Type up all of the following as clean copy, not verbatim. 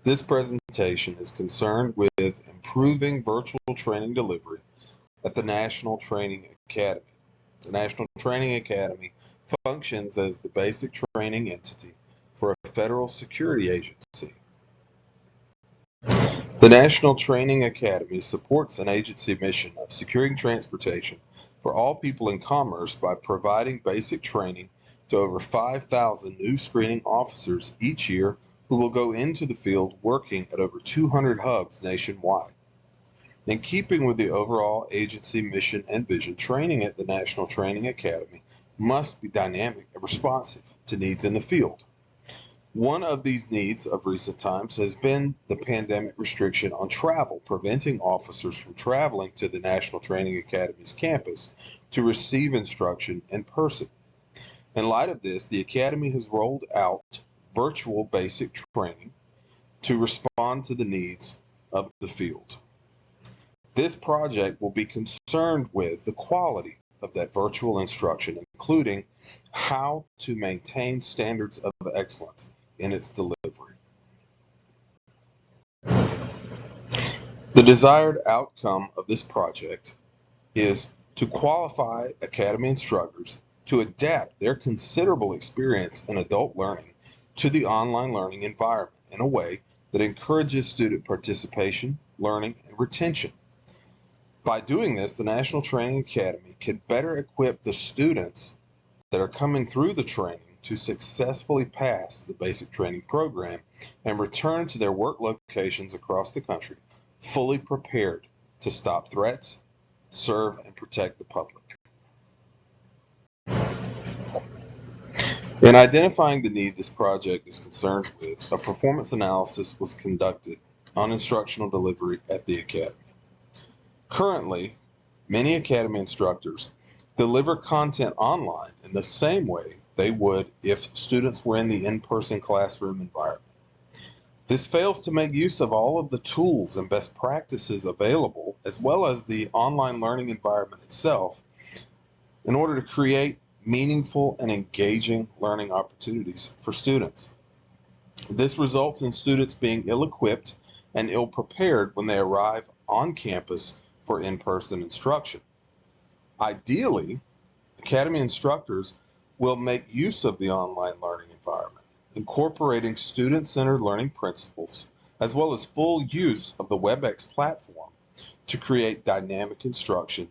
This presentation is concerned with improving virtual training delivery at the National Training Academy. The National Training Academy functions as the basic training entity for a federal security agency. The National Training Academy supports an agency mission of securing transportation for all people in commerce by providing basic training to over 5,000 new screening officers each year who will go into the field working at over 200 hubs nationwide. In keeping with the overall agency mission and vision, training at the National Training Academy must be dynamic and responsive to needs in the field. One of these needs of recent times has been the pandemic restriction on travel, preventing officers from traveling to the National Training Academy's campus to receive instruction in person. In light of this, the Academy has rolled out virtual basic training to respond to the needs of the field. This project will be concerned with the quality of that virtual instruction, including how to maintain standards of excellence in its delivery. The desired outcome of this project is to qualify Academy instructors to adapt their considerable experience in adult learning to the online learning environment in a way that encourages student participation, learning, and retention. By doing this, the National Training Academy can better equip the students that are coming through the training to successfully pass the basic training program and return to their work locations across the country fully prepared to stop threats, serve, and protect the public. In identifying the need this project is concerned with, a performance analysis was conducted on instructional delivery at the Academy. Currently, many Academy instructors deliver content online in the same way they would if students were in the in-person classroom environment. This fails to make use of all of the tools and best practices available, as well as the online learning environment itself, in order to create meaningful and engaging learning opportunities for students. This results in students being ill-equipped and ill-prepared when they arrive on campus for in-person instruction. Ideally, Academy instructors will make use of the online learning environment, incorporating student-centered learning principles, as well as full use of the WebEx platform to create dynamic instruction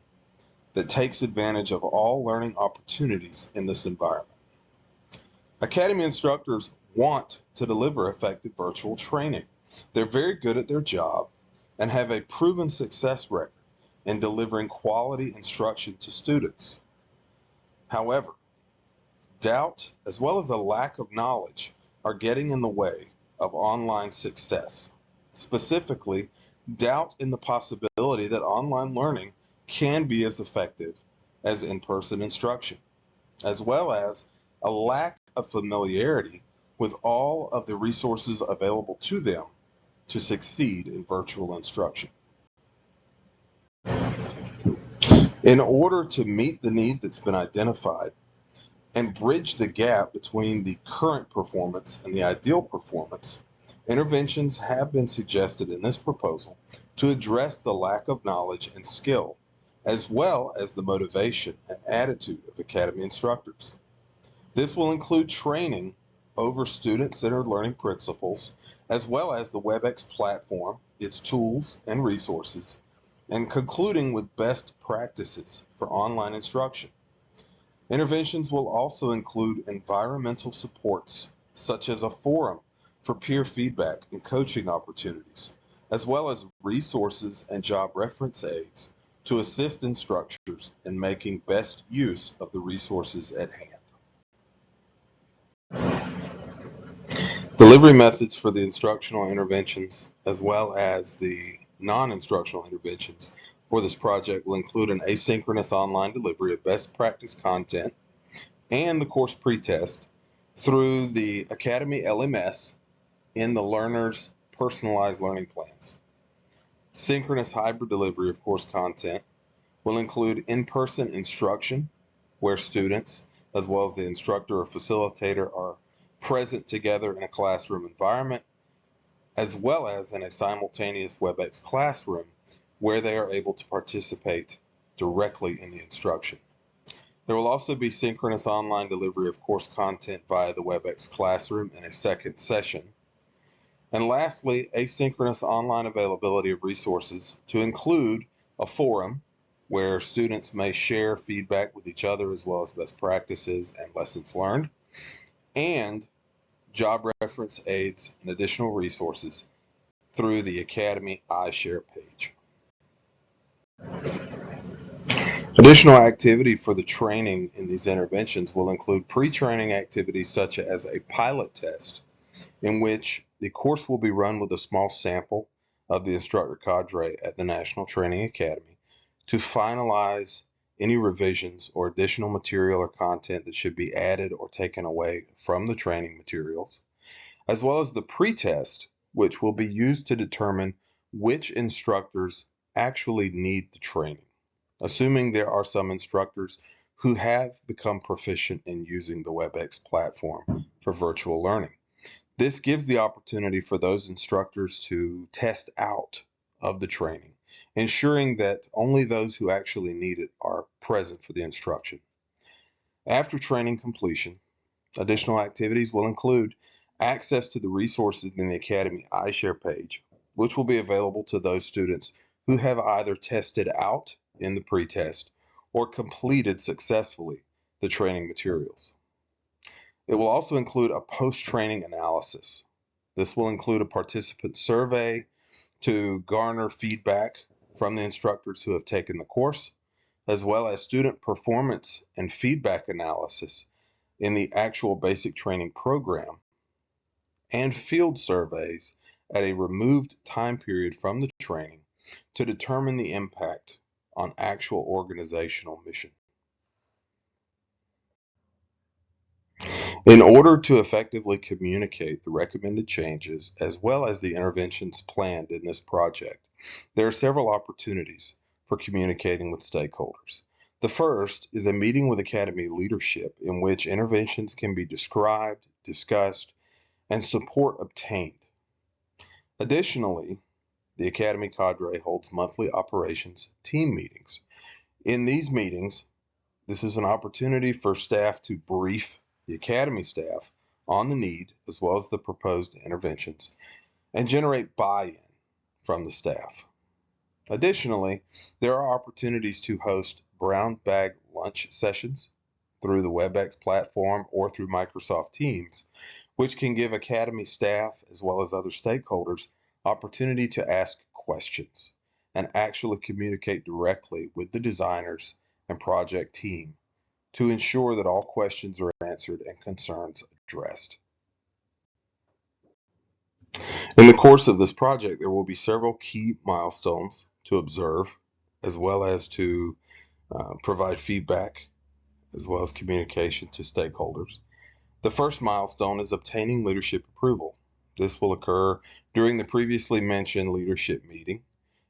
that takes advantage of all learning opportunities in this environment. Academy instructors want to deliver effective virtual training. They're very good at their job and have a proven success record in delivering quality instruction to students. However, doubt as well as a lack of knowledge are getting in the way of online success. Specifically, doubt in the possibility that online learning can be as effective as in-person instruction, as well as a lack of familiarity with all of the resources available to them to succeed in virtual instruction. In order to meet the need that's been identified and bridge the gap between the current performance and the ideal performance, interventions have been suggested in this proposal to address the lack of knowledge and skill, as well as the motivation and attitude of Academy instructors. This will include training over student-centered learning principles, as well as the WebEx platform, its tools and resources, and concluding with best practices for online instruction. Interventions will also include environmental supports, such as a forum for peer feedback and coaching opportunities, as well as resources and job reference aids to assist instructors in making best use of the resources at hand. Delivery methods for the instructional interventions, as well as the non-instructional interventions for this project, will include an asynchronous online delivery of best practice content and the course pretest through the Academy LMS in the learner's personalized learning plans. Synchronous hybrid delivery of course content will include in-person instruction where students, as well as the instructor or facilitator, are present together in a classroom environment, as well as in a simultaneous WebEx classroom where they are able to participate directly in the instruction. There will also be synchronous online delivery of course content via the WebEx classroom in a second session. And lastly, asynchronous online availability of resources to include a forum where students may share feedback with each other as well as best practices and lessons learned, and job reference aids and additional resources through the Academy iShare page. Additional activity for the training in these interventions will include pre-training activities such as a pilot test in which the course will be run with a small sample of the instructor cadre at the National Training Academy to finalize any revisions or additional material or content that should be added or taken away from the training materials, as well as the pre-test, which will be used to determine which instructors actually need the training, assuming there are some instructors who have become proficient in using the WebEx platform for virtual learning. This gives the opportunity for those instructors to test out of the training, ensuring that only those who actually need it are present for the instruction. After training completion, additional activities will include access to the resources in the Academy iShare page, which will be available to those students who have either tested out in the pretest or completed successfully the training materials. It will also include a post-training analysis. This will include a participant survey to garner feedback from the instructors who have taken the course, as well as student performance and feedback analysis in the actual basic training program, and field surveys at a removed time period from the training to determine the impact on actual organizational mission. In order to effectively communicate the recommended changes as well as the interventions planned in this project, there are several opportunities for communicating with stakeholders. The first is a meeting with Academy leadership in which interventions can be described, discussed, and support obtained. Additionally, the Academy cadre holds monthly operations team meetings. In these meetings, this is an opportunity for staff to brief the Academy staff on the need as well as the proposed interventions and generate buy-in from the staff. Additionally, there are opportunities to host brown bag lunch sessions through the WebEx platform or through Microsoft Teams, which can give Academy staff as well as other stakeholders opportunity to ask questions and actually communicate directly with the designers and project team to ensure that all questions are answered and concerns addressed. In the course of this project, there will be several key milestones to observe, as well as to provide feedback, as well as communication to stakeholders. The first milestone is obtaining leadership approval. This will occur during the previously mentioned leadership meeting,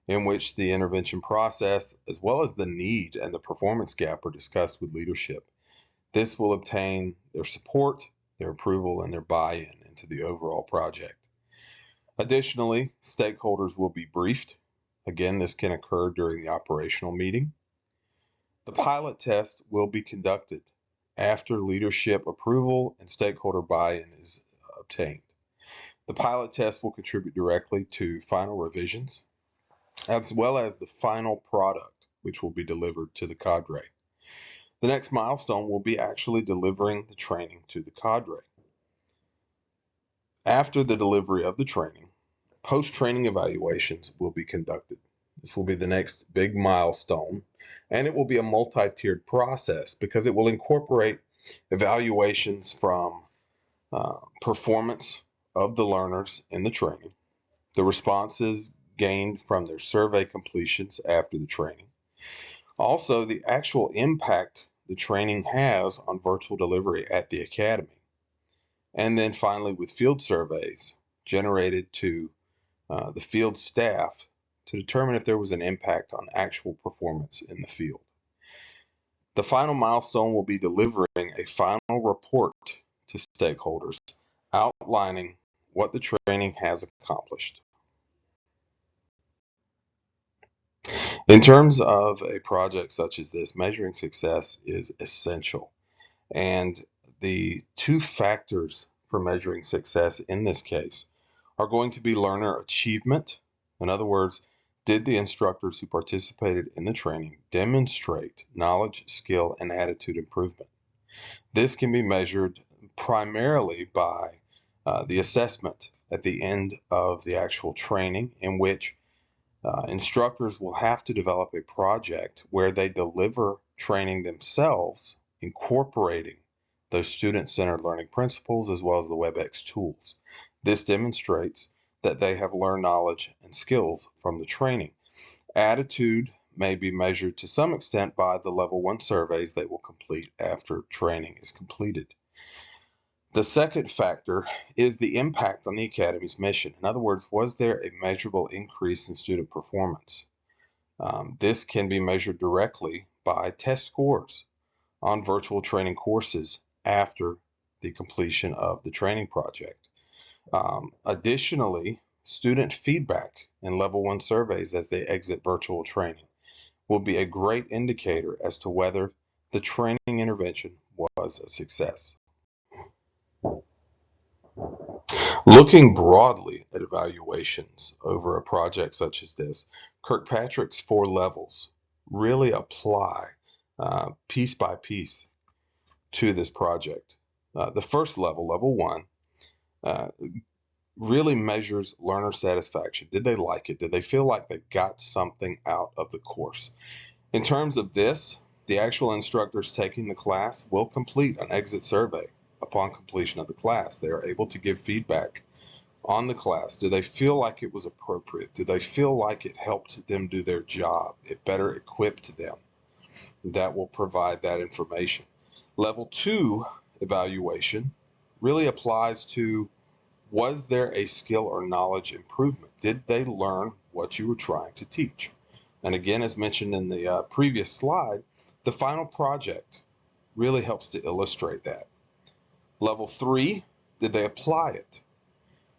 in which the intervention process, as well as the need and the performance gap, are discussed with leadership. This will obtain their support, their approval, and their buy-in into the overall project. Additionally, stakeholders will be briefed. Again, this can occur during the operational meeting. The pilot test will be conducted after leadership approval and stakeholder buy-in is obtained. The pilot test will contribute directly to final revisions, as well as the final product, which will be delivered to the cadre. The next milestone will be actually delivering the training to the cadre. After the delivery of the training, post-training evaluations will be conducted. This will be the next big milestone, and it will be a multi-tiered process because it will incorporate evaluations from performance of the learners in the training, the responses gained from their survey completions after the training, also the actual impact the training has on virtual delivery at the Academy, and then finally with field surveys generated to the field staff to determine if there was an impact on actual performance in the field. The final milestone will be delivering a final report to stakeholders outlining what the training has accomplished. In terms of a project such as this, measuring success is essential. And the two factors for measuring success in this case are going to be learner achievement. In other words, did the instructors who participated in the training demonstrate knowledge, skill, and attitude improvement? This can be measured primarily by the assessment at the end of the actual training, in which instructors will have to develop a project where they deliver training themselves, incorporating those student-centered learning principles as well as the WebEx tools. This demonstrates that they have learned knowledge and skills from the training. Attitude may be measured to some extent by the level 1 surveys they will complete after training is completed. The second factor is the impact on the Academy's mission. In other words, was there a measurable increase in student performance? This can be measured directly by test scores on virtual training courses after the completion of the training project. Additionally, student feedback in level 1 surveys as they exit virtual training will be a great indicator as to whether the training intervention was a success. Looking broadly at evaluations over a project such as this, Kirkpatrick's 4 levels really apply piece by piece to this project. The first level, level 1, really measures learner satisfaction. Did they like it? Did they feel like they got something out of the course? In terms of this, the actual instructors taking the class will complete an exit survey upon completion of the class. They are able to give feedback on the class. Do they feel like it was appropriate? Do they feel like it helped them do their job? It better equipped them. That will provide that information. Level 2 evaluation really applies to, was there a skill or knowledge improvement? Did they learn what you were trying to teach? And again, as mentioned in the previous slide, the final project really helps to illustrate that. Level 3, did they apply it?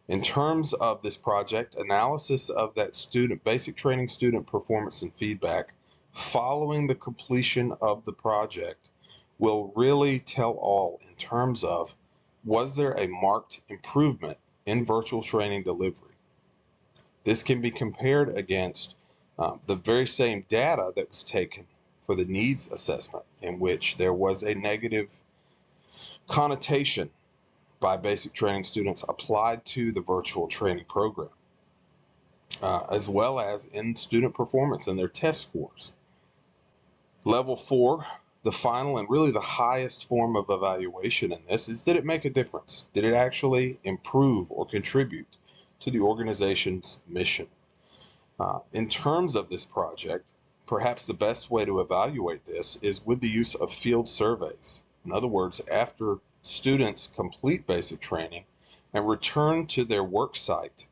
In terms of this project, analysis of that student, basic training student performance and feedback following the completion of the project will really tell all in terms of, was there a marked improvement in virtual training delivery? This can be compared against the very same data that was taken for the needs assessment, in which there was a negative connotation by basic training students applied to the virtual training program, as well as in student performance and their test scores. Level 4, the final and really the highest form of evaluation in this, is, did it make a difference? Did it actually improve or contribute to the organization's mission? In terms of this project, perhaps the best way to evaluate this is with the use of field surveys. In other words, after students complete basic training and return to their work site,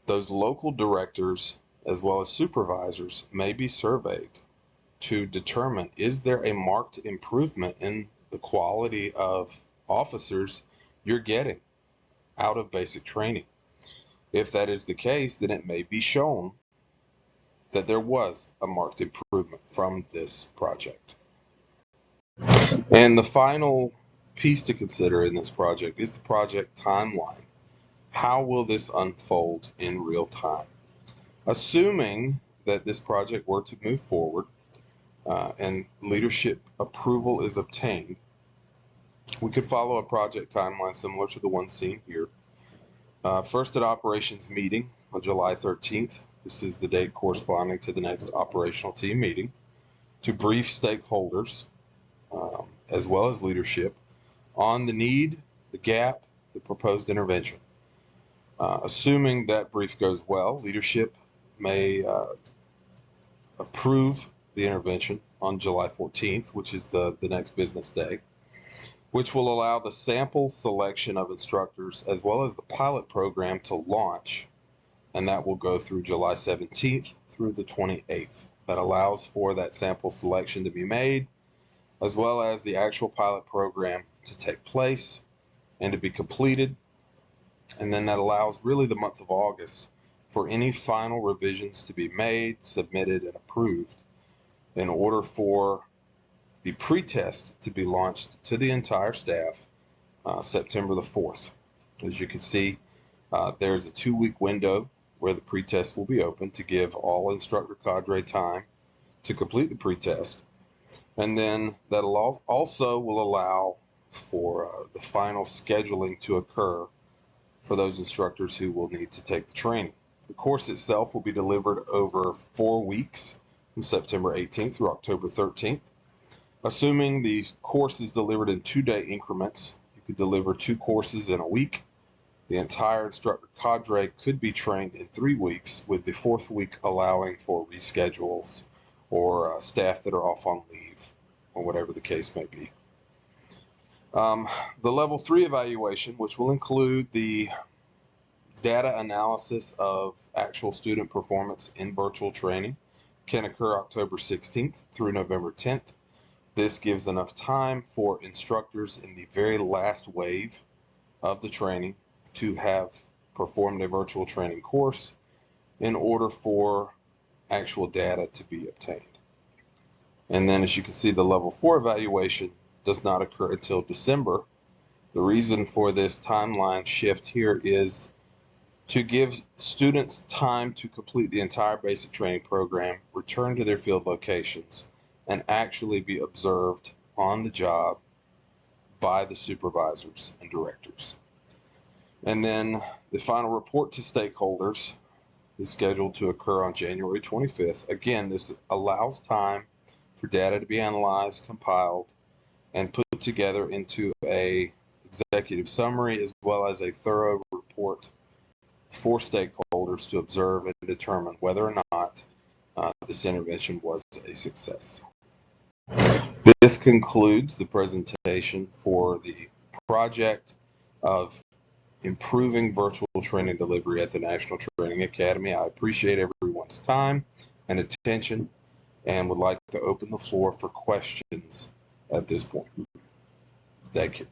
those local directors as well as supervisors may be surveyed to determine, is there a marked improvement in the quality of officers you're getting out of basic training? If that is the case, then it may be shown that there was a marked improvement from this project. And the final piece to consider in this project is the project timeline. How will this unfold in real time? Assuming that this project were to move forward and leadership approval is obtained, we could follow a project timeline similar to the one seen here. First, an operations meeting on July 13th. This is the date corresponding to the next operational team meeting, to brief stakeholders as well as leadership on the need, the gap, the proposed intervention. Assuming that brief goes well, leadership may approve the intervention on July 14th, which is the next business day, which will allow the sample selection of instructors as well as the pilot program to launch, and that will go through July 17th through the 28th. That allows for that sample selection to be made, as well as the actual pilot program to take place and to be completed, And then that allows really the month of August for any final revisions to be made, submitted, and approved in order for the pretest to be launched to the entire staff September the 4th. As you can see, there's a 2-week window where the pretest will be open to give all instructor cadre time to complete the pretest. And then that also will allow for the final scheduling to occur for those instructors who will need to take the training. The course itself will be delivered over 4 weeks from September 18th through October 13th. Assuming the course is delivered in 2-day increments, you could deliver 2 courses in a week. The entire instructor cadre could be trained in 3 weeks, with the 4th week allowing for reschedules or staff that are off on leave or whatever the case may be. The level 3 evaluation, which will include the data analysis of actual student performance in virtual training, can occur October 16th through November 10th. This gives enough time for instructors in the very last wave of the training to have performed a virtual training course in order for actual data to be obtained. And then, as you can see, the level 4 evaluation does not occur until December. The reason for this timeline shift here is to give students time to complete the entire basic training program, return to their field locations, and actually be observed on the job by the supervisors and directors. And then the final report to stakeholders is scheduled to occur on January 25th. Again, this allows time for data to be analyzed, compiled, and put together into a executive summary as well as a thorough report for stakeholders to observe and determine whether or not this intervention was a success. This concludes the presentation for the project of improving virtual training delivery at the National Training Academy. I appreciate everyone's time and attention and would like to open the floor for questions at this point. Thank you.